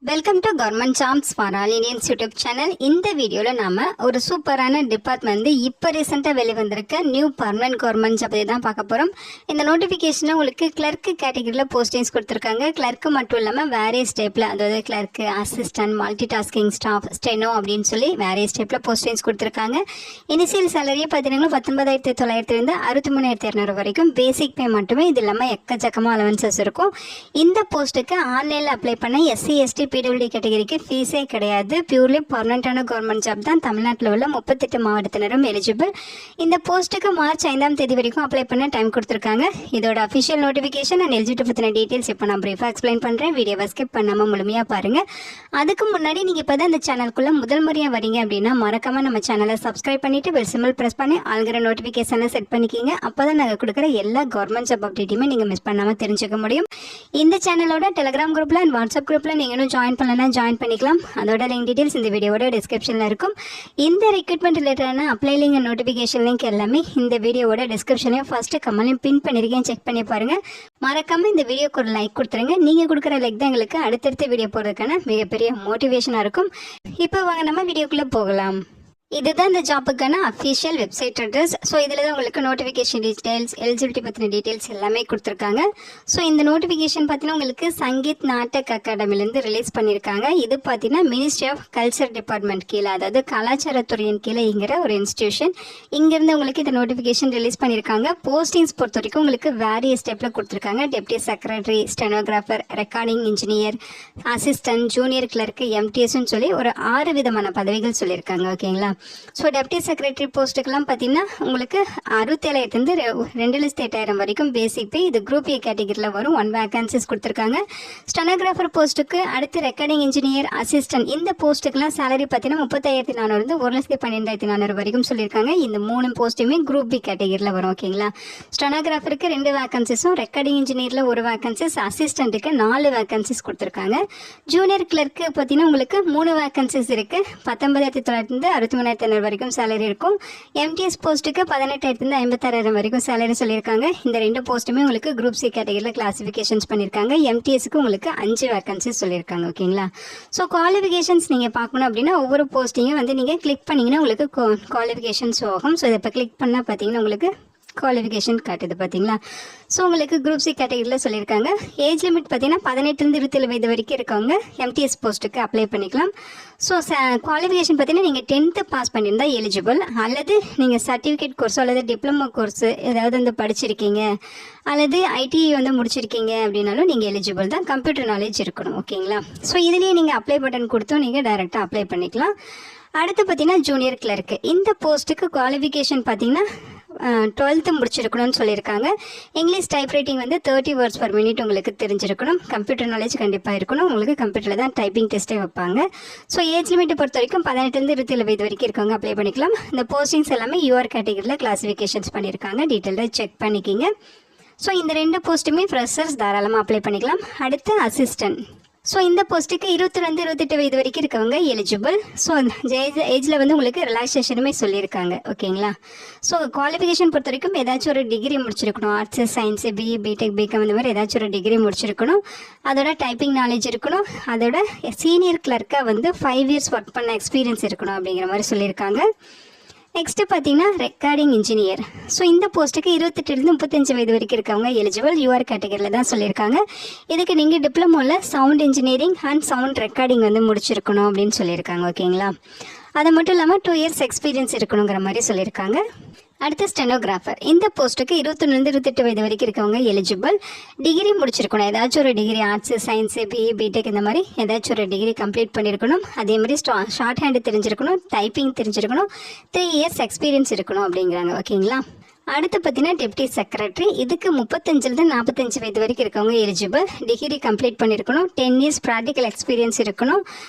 Welcome to government jobs for all Indians YouTube channel. இந்த வீடியோவில் நாம ஒரு சூப்பரான டிபார்ட்மெண்ட் இப்போ ரீசெண்டாக வெளிவந்திருக்க நியூ பர்மனன்ட் கவர்மெண்ட் ஜாப் தான் பார்க்க போகிறோம். இந்த நோட்டிஃபிகேஷனை உங்களுக்கு கிளர்க்கு கேட்டகரியில் போஸ்டிங்ஸ் கொடுத்துருக்காங்க. கிளர்க்கு மட்டும் இல்லாமல் வேரியஸ் டைப்பில், அதாவது clerk, assistant, multi tasking staff, steno அப்படின்னு சொல்லி வேரியஸ் டைப்பில் போஸ்டிங்ஸ் கொடுத்துருக்காங்க. இனிஷியல் சேலரியே பார்த்தீங்கன்னா 19,900 63,200 வரைக்கும் பேசிக் பே மட்டுமே. இது இல்லாமல் எக்கச்சக்கமாக அலவன்சஸ் இருக்கும். இந்த போஸ்ட்டுக்கு ஆன்லைனில் அப்ளை பண்ண எஸ்சி எஸ்டி பிடபிள்யூடி கேட்டகரிக்கு ஃபீஸே கிடையாது. பியூர்லி பர்மனண்டான கவர்மெண்ட் ஜாப் தான். தமிழ்நாட்டில் உள்ள 38 மாவட்டத்தினரும் எலிஜிபிள். இந்த போஸ்ட்டுக்கு மார்ச் 5ஆம் தேதி வரைக்கும் அப்ளை பண்ண டைம் கொடுத்துருக்காங்க. இதோட அஃபிஷியல் நோட்டிஃபிகேஷன் அண்ட் எலிஜிபிலிட்டி பற்றின டீட்டெயில்ஸ் இப்போ நான் ப்ரீஃபாக எக்ஸ்பிளைன் பண்ணுறேன். வீடியோவை ஸ்கிப் பண்ணாமல் முழுமையாக பாருங்கள். அதுக்கு முன்னாடி நீங்கள் இப்போ தான் இந்த சேனலுக்குள்ளே முதல் முறையாக வரீங்க அப்படின்னா மறக்காமல் நம்ம சேனலை சப்ஸ்கிரைப் பண்ணிவிட்டு பெல் சிம்பிள் ப்ரெஸ் பண்ணி ஆளுங்கிற நோட்டிஃபிகேஷனை செட் பண்ணிக்கிங்க. அப்போ தான் நாங்கள் கொடுக்குற எல்லா கவர்மெண்ட் ஜாப் அப்டேட்டையுமே நீங்கள் மிஸ் பண்ணாமல் தெரிஞ்சுக்க முடியும். இந்த சேனலோட டெலிகிராம் குரூப்பில் அண்ட் வாட்ஸ்அப் குரூப்பில் நீங்களும் ஜாயின் பண்ணலன்னா ஜாயின் பண்ணிக்கலாம். அதோட லிங்க் டீடைல்ஸ் இந்த வீடியோவோட டிஸ்கிரிப்ஷனில் இருக்கும். இந்த ரெக்ரூட்மெண்ட் ரிலேட்டடான apply link and notification link எல்லாமே இந்த வீடியோவோட டிஸ்கிரிப்ஷனையும் ஃபர்ஸ்ட் கமெண்ட்லையும் பின் பண்ணியிருக்கேன், செக் பண்ணி பாருங்கள். மறக்காமல் இந்த வீடியோக்கு ஒரு லைக் கொடுத்துருங்க. நீங்கள் கொடுக்குற லைக் தான் எங்களுக்கு அடுத்தடுத்த வீடியோ போடுறதுக்கான மிகப்பெரிய மோட்டிவேஷனாக இருக்கும். இப்போ வாங்க நம்ம வீடியோக்குள்ளே போகலாம். இதுதான் இந்த ஜாப்புக்கான அஃபிஷியல் வெப்சைட் அட்ரஸ். ஸோ இதில் தான் உங்களுக்கு நோட்டிஃபிகேஷன் டீட்டெயில்ஸ், எலிஜிபிலிட்டி பற்றின டீட்டெயில்ஸ் எல்லாமே கொடுத்துருக்காங்க. ஸோ இந்த நோட்டிஃபிகேஷன் பார்த்தீங்கன்னா உங்களுக்கு சங்கீத் நாடக் அகாடமிலேருந்து ரிலீஸ் பண்ணியிருக்காங்க. இது பார்த்தீங்கன்னா மினிஸ்ட்ரி ஆஃப் கல்ச்சர் டிபார்ட்மெண்ட் கீழே, அதாவது கலாச்சாரத்துறையின் கீழே இங்கிற ஒரு இன்ஸ்டியூஷன். இங்கேருந்து உங்களுக்கு இந்த நோட்டிஃபிகேஷன் ரிலீஸ் பண்ணியிருக்காங்க. போஸ்டிங்ஸ் பொறுத்த வரைக்கும் உங்களுக்கு வேரியஸ் டைப்பில் கொடுத்துருக்காங்க. Deputy secretary, stenographer, recording engineer, assistant, junior clerk, எம்டிஎஸ்ன்னு சொல்லி ஒரு 6 விதமான பதவிகள் சொல்லியிருக்காங்க. ஓகேங்களா? ஸோ டெப்டி செக்ரட்டரி போஸ்ட்டுக்கெல்லாம் பார்த்தீங்கன்னா உங்களுக்கு 67,000 2,08,000 வரைக்கும் பேசிக் பே. இது குரூப் ஏ கேட்டகரியில் வரும். 1 வேகன்சிஸ் கொடுத்துருக்காங்க. ஸ்டெனோகிராஃபர் போஸ்ட்டுக்கு அடுத்து ரெக்கார்டிங் இன்ஜினியர், அசிஸ்டன்ட், இந்த போஸ்ட்டுக்கெல்லாம் சேலரி பார்த்தீங்கன்னா 35,400 1,12,400 வரைக்கும் சொல்லியிருக்காங்க. இந்த 3 போஸ்ட்டுமே குரூப் பி கேட்டகரியில் வரும். ஓகேங்களா? ஸ்டெனோகிராஃபருக்கு 2 வேகன்சிஸும், ரெக்கார்டிங் இன்ஜினியரில் 1 வேகன்சிஸ், அசிஸ்டண்ட்டுக்கு 4 வேகன்சிஸ் கொடுத்துருக்காங்க. ஜூனியர் கிளர்க்கு பார்த்தீங்கன்னா உங்களுக்கு 3 வேகன்சிஸ் இருக்குது. 19,900 63,000 வரைக்கும் சேலரி இருக்கும். எம்டிஎஸ் போஸ்ட்டுக்கு 18,000 56,000 வரைக்கும் சேலரி சொல்லியிருக்காங்க. இந்த 2 போஸ்ட்டுமே உங்களுக்கு குரூப் சி கேட்டகரியில் கிளாசிஃபிகேஷன்ஸ் பண்ணியிருக்காங்க. எம்டிஎஸ்க்கு உங்களுக்கு 5 வேகன்சிஸ் சொல்லியிருக்காங்க. ஓகேங்களா? ஸோ குவாலிஃபிகேஷன்ஸ் நீங்கள் பார்க்கணும் அப்படின்னா ஒவ்வொரு போஸ்டிங்கும் வந்து நீங்கள் கிளிக் பண்ணிங்கன்னா உங்களுக்கு குவாலிஃபிகேஷன்ஸ் ஆகும். ஸோ இதை இப்போ கிளிக் பண்ணால் பார்த்தீங்கன்னா உங்களுக்கு குவாலிஃபிகேஷன் காட்டுது பார்த்தீங்களா? ஸோ உங்களுக்கு குரூப் சி கேட்டகரியில் சொல்லியிருக்காங்க. ஏஜ் லிமிட் பார்த்தீங்கன்னா 18 27 வயது வரைக்கும் இருக்கவங்க எம்டிஎஸ் போஸ்ட்டுக்கு அப்ளை பண்ணிக்கலாம். ஸோ குவாலிஃபிகேஷன் பார்த்தீங்கன்னா நீங்கள் 10th பாஸ் பண்ணியிருந்தால் எலிஜிபிள், அல்லது நீங்கள் சர்டிஃபிகேட் கோர்ஸோ அல்லது டிப்ளமோ கோர்ஸு ஏதாவது வந்து படிச்சிருக்கீங்க, அல்லது ஐடி வந்து முடிச்சிருக்கீங்க அப்படின்னாலும் நீங்கள் எலிஜிபிள் தான். கம்ப்யூட்டர் நாலேஜ் இருக்கணும். ஓகேங்களா? ஸோ இதுலேயே நீங்கள் அப்ளை பட்டன் கொடுத்தோம் நீங்கள் டைரெக்டாக அப்ளை பண்ணிக்கலாம். அடுத்து பார்த்தீங்கன்னா ஜூனியர் கிளர்க்கு, இந்த போஸ்ட்டுக்கு குவாலிஃபிகேஷன் பார்த்தீங்கன்னா 12th முடிச்சிருக்கணும்னு சொல்லியிருக்காங்க. இங்கிலீஷ் டைப் ரைட்டிங் வந்து 30 words per minute உங்களுக்கு தெரிஞ்சிருக்கணும். கம்ப்யூட்டர் நாலேஜ் கண்டிப்பாக இருக்கணும். உங்களுக்கு கம்ப்யூட்டரில் தான் டைப்பிங் டெஸ்ட்டே வைப்பாங்க. ஸோ ஏஜ் லிமிட்டை பொறுத்த வரைக்கும் 18 27 வயது வரைக்கும் இருக்கவங்க அப்ளை பண்ணிக்கலாம். இந்த போஸ்டிங்ஸ் எல்லாமே யூஆர் கேட்டகரியில் கிளாசிஃபிகேஷன்ஸ் பண்ணியிருக்காங்க. டீட்டெயிலாக செக் பண்ணிக்கிங்க. ஸோ இந்த 2 போஸ்ட்டுமே ஃப்ரெஷர்ஸ் தாராளமாக அப்ளை பண்ணிக்கலாம். அடுத்து அசிஸ்டன்ட். ஸோ இந்த போஸ்ட்டுக்கு 22 28 வயது வரைக்கும் இருக்கவங்க எலிஜிபிள். ஸோ ஏஜில் வந்து உங்களுக்கு ரிலாக்ஸேஷனுமே சொல்லியிருக்காங்க. ஓகேங்களா? ஸோ குவாலிஃபிகேஷன் பொறுத்த வரைக்கும் ஏதாச்சும் ஒரு டிகிரி முடிச்சிருக்கணும். Arts, science, BE, B Tech, B Com இந்த மாதிரி ஏதாச்சும் ஒரு டிகிரி முடிச்சிருக்கணும். அதோட டைப்பிங் நாலேஜ் இருக்கணும். அதோட சீனியர் கிளர்க்காக வந்து 5 years ஒர்க் பண்ண எக்ஸ்பீரியன்ஸ் இருக்கணும் அப்படிங்கிற மாதிரி சொல்லியிருக்காங்க. நெக்ஸ்ட்டு பார்த்தீங்கன்னா ரெக்கார்டிங் இன்ஜினியர். ஸோ இந்த போஸ்ட்டுக்கு 28 35 வயது வரைக்கும் இருக்கவங்க எலிஜிபிள். யூஆர் கேட்டகரியில் தான் சொல்லியிருக்காங்க. இதுக்கு நீங்கள் டிப்ளமோவில் sound engineering and sound recording வந்து முடிச்சிருக்கணும் அப்படின்னு சொல்லியிருக்காங்க. ஓகேங்களா? அது மட்டும் இல்லாமல் 2 years எக்ஸ்பீரியன்ஸ் இருக்கணுங்கிற மாதிரி சொல்லியிருக்காங்க. அடுத்து ஸ்டெனோகிராஃபர், இந்த போஸ்ட்டுக்கு 21 28 வயது வரைக்கும் இருக்கவங்க எலிஜிபிள். டிகிரி முடிச்சிருக்கணும். ஏதாச்சும் ஒரு degree, arts, science, BE, B Tech இந்த மாதிரி ஏதாச்சும் ஒரு டிகிரி கம்ப்ளீட் பண்ணியிருக்கணும். அதே மாதிரி ஷார்ட் ஹேண்டு தெரிஞ்சிருக்கணும், டைப்பிங் தெரிஞ்சிருக்கணும், 3 years எக்ஸ்பீரியன்ஸ் இருக்கணும் அப்படிங்கிறாங்க. ஓகேங்களா? அடுத்து பார்த்தீங்கன்னா டெப்டி செக்ரட்டரி, இதுக்கு 35 45 வயது வரைக்கும் இருக்கவங்க எலிஜிபிள். டிகிரி கம்ப்ளீட் பண்ணியிருக்கணும். 10 years ப்ராக்டிக்கல் எக்ஸ்பீரியன்ஸ் இருக்கணும்.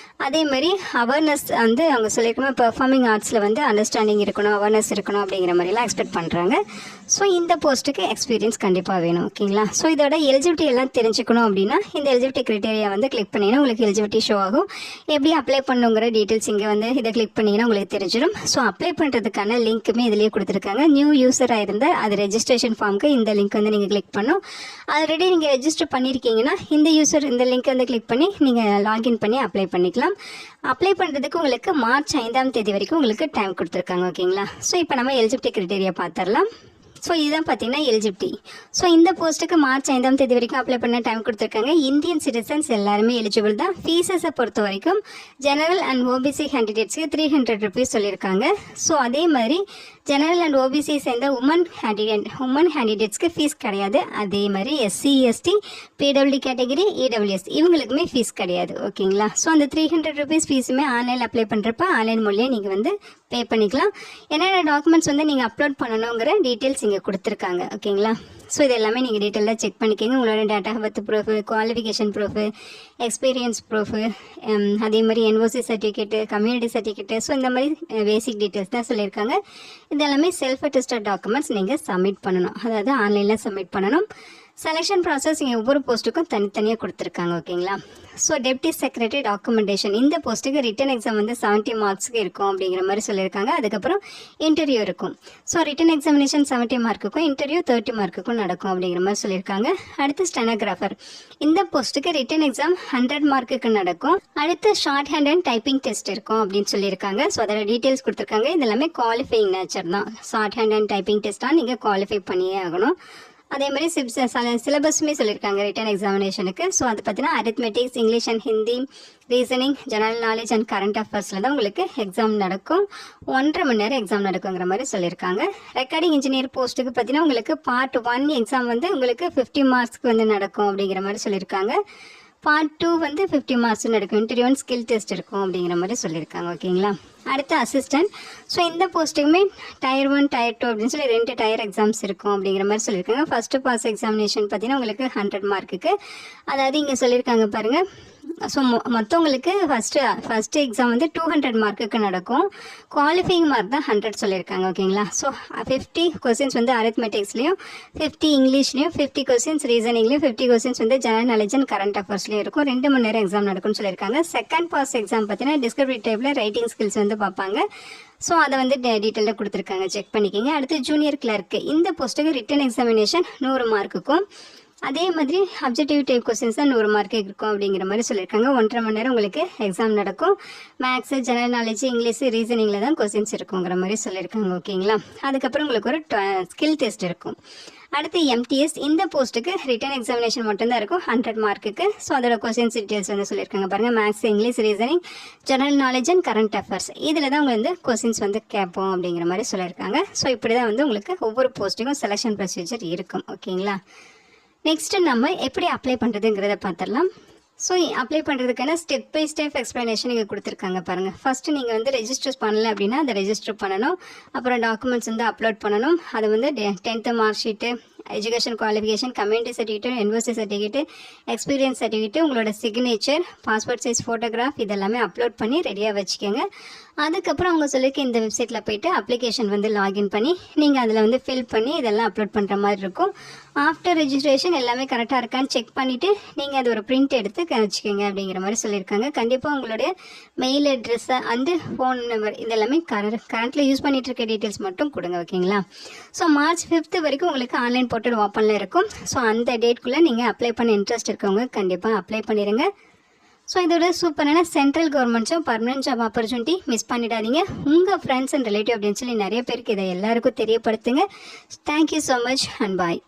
அதே மாதிரி அவேர்னஸ் வந்து அவங்க சொல்லியிருக்கணும், பெர்ஃபார்மிங் ஆர்ட்ஸில் வந்து அண்டர்ஸ்டாண்டிங் இருக்கணும், அவேர்னஸ் இருக்கணும் அப்படிங்கிற மாதிரிலாம் எக்ஸ்பெக்ட் பண்ணுறாங்க. ஸோ இந்த போஸ்ட்டுக்கு எக்ஸ்பீரியன்ஸ் கண்டிப்பாக வேணும். ஓகேங்களா? ஸோ இதோட எலிஜிபிலிட்டி எல்லாம் தெரிஞ்சுக்கணும் அப்படின்னா இந்த எலிஜிபிலிட்டி க்ரைட்டீரியா வந்து கிளிக் பண்ணிங்கன்னா உங்களுக்கு எலிஜிபிலிட்டி ஷோ ஆகும். எப்படி அப்ளை பண்ணுங்கிற டீட்டெயில்ஸ் இங்கே வந்து இதை கிளிக் பண்ணிங்கன்னா உங்களுக்கு தெரிஞ்சிடும். ஸோ அப்ளை பண்ணுறதுக்கான லிங்க்குமே இதிலேயே கொடுத்துருக்காங்க. நியூ யூசர் இருந்தால் அது ரெஜிஸ்ட்ரேஷன் ஃபார்முக்கு இந்த லிங்க் வந்து நீங்கள் கிளிக் பண்ணணும். ஆல்ரெடி நீங்கள் ரெஜிஸ்டர் பண்ணியிருக்கீங்கன்னா இந்த யூசர் இந்த லிங்க் வந்து கிளிக் பண்ணி நீங்கள் லாகின் பண்ணி அப்ளை பண்ணிக்கலாம். அப்ளை பண்ணுறதுக்கு உங்களுக்கு மார்ச் 5ஆம் தேதி வரைக்கும் உங்களுக்கு டைம் கொடுத்துருக்காங்க. ஓகேங்களா? ஸோ இப்போ நம்ம எலிஜிபிலிட்டி க்ரைட்டீரியா பார்த்துடலாம். ஸோ இதுதான் பார்த்தீங்கன்னா எலிஜிபிலிட்டி. ஸோ இந்த போஸ்ட்டுக்கு மார்ச் 5ஆம் தேதி வரைக்கும் அப்ளை பண்ண டைம் கொடுத்துருக்காங்க. இந்தியன் சிட்டிசன்ஸ் எல்லாருமே எலிஜிபிள் தான். ஃபீஸஸை பொறுத்த வரைக்கும் ஜெனரல் அண்ட் ஓபிசி கேண்டிடேட்ஸ்க்கு 300 ருபீஸ் சொல்லியிருக்காங்க. ஸோ அதே மாதிரி ஜெனரல் அண்ட் ஓபிசி சேர்ந்த உமன் கேண்டிடேட்ஸ்க்கு ஃபீஸ் கிடையாது. அதே மாதிரி SC ST PWD category EWS இவங்களுக்குமே ஃபீஸ் கிடையாது. ஓகேங்களா? ஸோ அந்த 300 ருபீஸ் ஃபீஸுமே ஆன்லைனில் அப்ளை பண்ணுறப்ப ஆன்லைன் மூலியம் நீங்கள் வந்து பே பண்ணிக்கலாம். என்னென்ன டாக்குமெண்ட்ஸ் வந்து நீங்கள் அப்லோட் பண்ணணுங்கிற டீட்டெயில்ஸ் இங்கே கொடுத்துருக்காங்க. ஓகேங்களா? ஸோ இது எல்லாமே நீங்கள் டீட்டெயிலாக செக் பண்ணிக்கோங்க. உங்களோட data birth proof, qualification proof, experience proof, அதே மாதிரி NOC certificate, community certificate, so இந்த மாதிரி பேசிக் டீட்டெயில்ஸ் தான் சொல்லியிருக்காங்க. இது எல்லாமே செல்ஃப் அட்டஸ்டட் டாக்குமெண்ட்ஸ் நீங்கள் சப்மிட் பண்ணணும். அதாவது ஆன்லைனில் சப்மிட் பண்ணணும். செலெக்ஷன் ப்ராசஸ் இங்கே ஒவ்வொரு போஸ்ட்டுக்கும் தனித்தனியாக கொடுத்துருக்காங்க. ஓகேங்களா? ஸோ டெப்டி செக்ரட்டரி டாக்குமெண்டேஷன் இந்த போஸ்ட்டுக்கு ரிட்டன் எக்ஸாம் வந்து 70 மார்க்ஸ்க்கு இருக்கும் அப்படிங்கிற மாதிரி சொல்லியிருக்காங்க. அதுக்கப்புறம் இன்டர்வியூ இருக்கும். ஸோ ரிட்டன் எக்ஸாமினேஷன் 70 மார்க்குக்கும் இன்டர்வியூ 30 மார்க்குக்கும் நடக்கும் அப்படிங்கிற மாதிரி சொல்லியிருக்காங்க. அடுத்து ஸ்டெனோகிராஃபர் இந்த போஸ்ட்டுக்கு ரிட்டன் எக்ஸாம் 100 மார்க்குக்கு நடக்கும். அடுத்து short hand and typing test இருக்கும் அப்படின்னு சொல்லியிருக்காங்க. ஸோ அதோட டீட்டெயில்ஸ் கொடுத்துருக்காங்க. இது எல்லாமே குவாலிஃபைங் நேச்சர் தான். ஷார்ட் ஹேண்ட் அண்ட் டைப்பிங் டெஸ்ட்டாக நீங்கள் குவாலிஃபை பண்ணியே ஆகணும். அதே மாதிரி சிலபஸுமே சொல்லியிருக்காங்க ரிட்டன் எக்ஸாமினேஷனுக்கு. ஸோ அது பார்த்தீங்கன்னா arithmetics, English and Hindi, reasoning, general knowledge and current அஃபேர்ஸில் தான் உங்களுக்கு எக்ஸாம் நடக்கும். 1.5 மணி நேரம் எக்ஸாம் நடக்குங்கிற மாதிரி சொல்லியிருக்காங்க. ரெக்கார்டிங் இன்ஜினியர் போஸ்ட்டுக்கு பார்த்தீங்கன்னா உங்களுக்கு பார்ட் 1 எக்ஸாம் வந்து உங்களுக்கு 50 மார்க்ஸ்க்கு வந்து நடக்கும் அப்படிங்கிற மாதிரி சொல்லியிருக்காங்க. பார்ட் 2 வந்து 50 மார்க்ஸ் நடக்கும். இன்டர்வியூ அண்ட் ஸ்கில் டெஸ்ட் இருக்கும் அப்படிங்கிற மாதிரி சொல்லியிருக்காங்க. ஓகேங்களா? அடுத்து அசிஸ்டன்ட். ஸோ இந்த போஸ்ட்டுக்குமே டயர் 1 டயர் 2 அப்படின்னு சொல்லி 2 டயர் எக்ஸாம்ஸ் இருக்கும் அப்படிங்கிற மாதிரி சொல்லியிருக்காங்க. ஃபஸ்ட்டு பாஸ் எக்ஸாமினேஷன் பார்த்தீங்கன்னா உங்களுக்கு 100 மார்க்குக்கு. அதாவது இங்கே சொல்லியிருக்காங்க பாருங்கள். ஸோ மொத்தம் உங்களுக்கு ஃபஸ்ட்டு எக்ஸாம் வந்து 200 மார்க்குக்கு நடக்கும். குவாலிஃபைங் மார்க் தான் 100 சொல்லியிருக்காங்க. ஓகேங்களா? ஸோ 50 கொஸ்டின்ஸ் வந்து அரித்மெட்டிக்ஸ்லையும், 50 இங்கிலீஷ்லையும், 50 கொஸ்டின்ஸ் ரீசனிங்லையும், 50 கொஸ்டின்ஸ் வந்து ஜெனரல் நாலேஜ் அண்ட் கரண்ட் அஃபேர்ஸ்லையும் இருக்கும். 2 மணி நேரம் எக்ஸாம் நடக்கும்னு சொல்லியிருக்காங்க. செகண்ட் பாஸ் எக்ஸாம் பார்த்தீங்கன்னா டிஸ்கிரிப்டிவ் டைப்பில் ரைட்டிங் ஸ்கில்ஸ் வந்து பார்ப்பாங்க. ஸோ அதை வந்து டீட்டெயிலாக கொடுத்துருக்காங்க, செக் பண்ணிக்கோங்க. அடுத்து ஜூனியர் கிளர்க்கு இந்த போஸ்ட்டுக்கு ரிட்டன் எக்ஸாமினேஷன் 100 மார்க்குக்கும், அதே மாதிரி அப்ஜெக்டிவ் டைப் கொஸ்டின்ஸ் தான் 100 மார்க்கு இருக்கும் அப்படிங்கிற மாதிரி சொல்லியிருக்காங்க. 1.5 மணி நேரம் உங்களுக்கு எக்ஸாம் நடக்கும். மேக்ஸு, ஜெனரல் நாலேஜ், இங்கிலீஷ், ரீசனிங்கில் தான் கொஸ்டின்ஸ் இருக்குங்கிற மாதிரி சொல்லியிருக்காங்க. ஓகேங்களா? அதுக்கப்புறம் உங்களுக்கு ஒரு ஸ்கில் டெஸ்ட் இருக்கும். அடுத்து எம்டிஎஸ் இந்த போஸ்ட்டுக்கு ரிட்டன் எக்ஸாமினேஷன் மட்டும்தான் இருக்கும் 100 மார்க்குக்கு. ஸோ அதோட கொஸ்டின்ஸ் டீட்டெயில்ஸ் வந்து சொல்லியிருக்காங்க பாருங்கள். Maths, English, reasoning, general knowledge and current affairs இதில் தான் உங்களுக்கு வந்து கொஸ்டின்ஸ் வந்து கேட்போம் அப்படிங்கிற மாதிரி சொல்லியிருக்காங்க. ஸோ இப்படி தான் வந்து உங்களுக்கு ஒவ்வொரு போஸ்ட்டுக்கும் செலெக்ஷன் ப்ரொசீஜர் இருக்கும். ஓகேங்களா? நெக்ஸ்ட்டு நம்ம எப்படி அப்ளை பண்ணுறதுங்கிறத பார்த்துடலாம். ஸோ அப்ளை பண்ணுறதுக்கான ஸ்டெப் பை ஸ்டெப் எக்ஸ்ப்ளனேஷன் இங்கே கொடுத்துருக்காங்க பாருங்கள். ஃபஸ்ட்டு நீங்கள் வந்து ரெஜிஸ்டர் பண்ணல அப்படின்னா அதை ரெஜிஸ்டர் பண்ணணும். அப்புறம் டாக்குமெண்ட்ஸ் வந்து அப்லோட் பண்ணணும். அது வந்து 10th mark sheet, education qualification, community certificate, university certificate, experience certificate, உங்களோட சிக்னேச்சர், பாஸ்போர்ட் சைஸ் ஃபோட்டோகிராஃப் இதெல்லாமே அப்லோட் பண்ணி ரெடியாக வச்சுக்கோங்க. அதுக்கப்புறம் அவங்க சொல்லியிருக்க இந்த வெப்சைட்டில் போய்ட்டு அப்ளிகேஷன் வந்து லாகின் பண்ணி நீங்கள் அதில் வந்து ஃபில் பண்ணி இதெல்லாம் அப்லோட் பண்ணுற மாதிரி இருக்கும். ஆஃப்டர் ரெஜிஸ்ட்ரேஷன் எல்லாமே கரெக்டாக இருக்கான்னு செக் பண்ணிவிட்டு நீங்கள் அது ஒரு பிரிண்ட் எடுத்து வச்சுக்கோங்க அப்படிங்கிற மாதிரி சொல்லியிருக்காங்க. கண்டிப்பாக உங்களுடைய மெயில் அட்ரெஸ்ஸை அண்டு ஃபோன் நம்பர் இதெல்லாமே கரண்ட்டில் யூஸ் பண்ணிகிட்டு இருக்க டீட்டெயில்ஸ் மட்டும் கொடுங்க. ஓகேங்களா? ஸோ மார்ச் 5th வரைக்கும் உங்களுக்கு ஆன்லைன் போர்ட்டல் ஓப்பனில் இருக்கும். ஸோ அந்த டேட்குள்ளே நீங்கள் அப்ளை பண்ண இன்ட்ரெஸ்ட் இருக்கவங்க கண்டிப்பாக அப்ளை பண்ணிடுங்க. ஸோ இதோட சூப்பரான central government job, permanent job opportunity miss பண்ணிடாதீங்க. உங்கள் ஃப்ரெண்ட்ஸ் அண்ட் ரிலேட்டிவ் அப்படின்னு சொல்லி நிறைய பேருக்கு இதை எல்லாருக்கும் தெரியப்படுத்துங்க. Thank you so much and bye.